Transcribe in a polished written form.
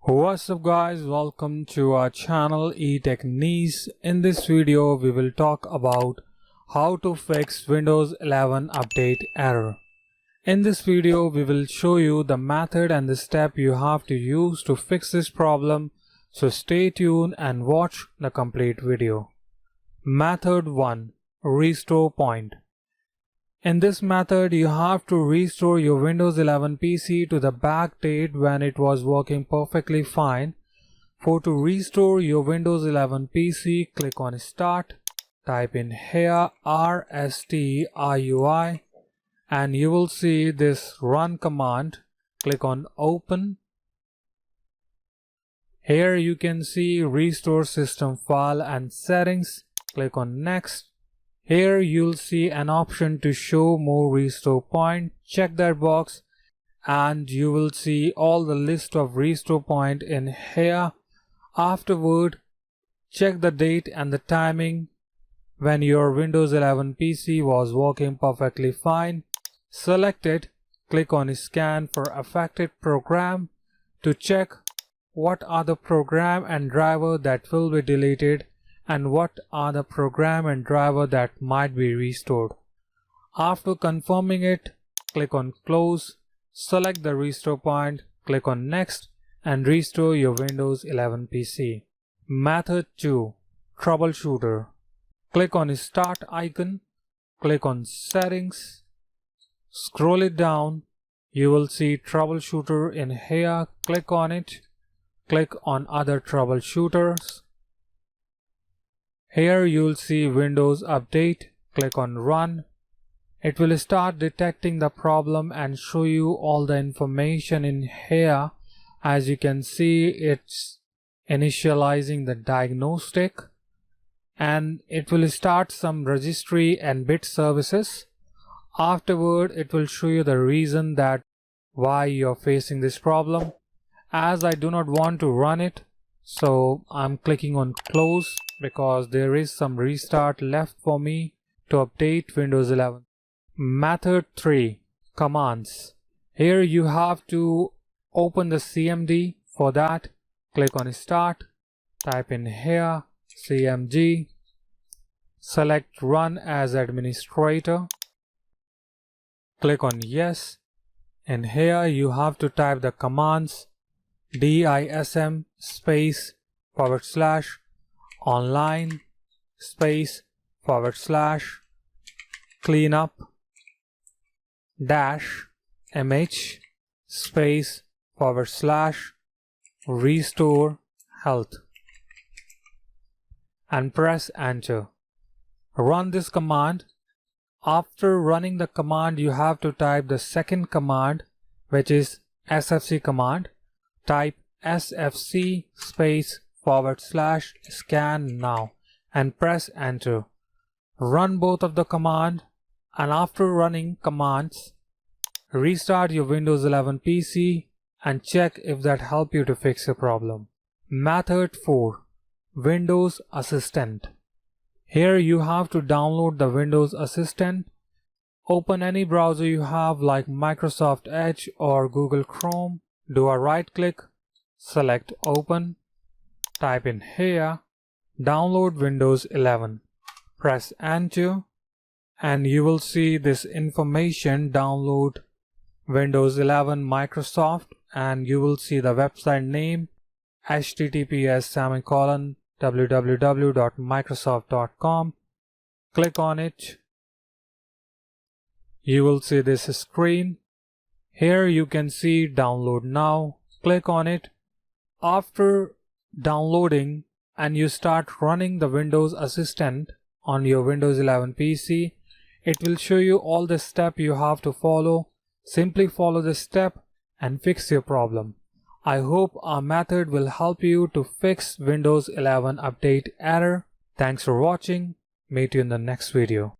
What's up guys, welcome to our channel eTechniz. In this video we will talk about how to fix Windows 11 update error. In this video we will show you the method and the step you have to use to fix this problem, so stay tuned and watch the complete video. Method 1. Restore point. In this method, you have to restore your Windows 11 PC to the back date when it was working perfectly fine. To restore your Windows 11 PC, click on Start, type in here RSTRUI, and you will see this Run command. Click on Open. Here you can see Restore System File and Settings. Click on Next. Here you'll see an option to show more restore point. Check that box and you will see all the list of restore point in here. Afterward, check the date and the timing when your Windows 11 PC was working perfectly fine. Select it, click on Scan for affected program to check what are the program and driver that will be deleted and what are the program and driver that might be restored. After confirming it, click on Close, select the restore point, click on Next and restore your Windows 11 PC. Method 2. Troubleshooter. Click on Start icon, click on Settings, scroll it down, you will see Troubleshooter in here, click on it, click on Other Troubleshooters. Here you'll see Windows Update, click on Run. It will start detecting the problem and show you all the information in here. As you can see, it's initializing the diagnostic and it will start some registry and bit services. Afterward, it will show you the reason that why you're facing this problem. As I do not want to run it, so I'm clicking on Close because there is some restart left for me to update Windows 11. Method 3. Commands. Here you have to open the CMD. For that, click on Start, type in here CMD, select Run as Administrator, click on Yes. In here you have to type the commands DISM space / online space / cleanup - mh space / restore health and press enter. Run this command. After running the command, you have to type the second command, which is sfc command. Type sfc space / scan now and press enter. Run both of the command, and after running commands, restart your Windows 11 PC and check if that help you to fix your problem. Method 4. Windows Assistant. Here you have to download the Windows Assistant. Open any browser you have like Microsoft Edge or Google Chrome. Do a right click, select Open, type in here download Windows 11, press enter and you will see this information download Windows 11 Microsoft, and you will see the website name https://www.microsoft.com. click on it. You will see this screen. Here you can see download now. Click on it. After downloading and you start running the Windows Assistant on your Windows 11 PC, it will show you all the steps you have to follow. Simply follow the step and fix your problem. I hope our method will help you to fix Windows 11 update error. Thanks for watching. Meet you in the next video.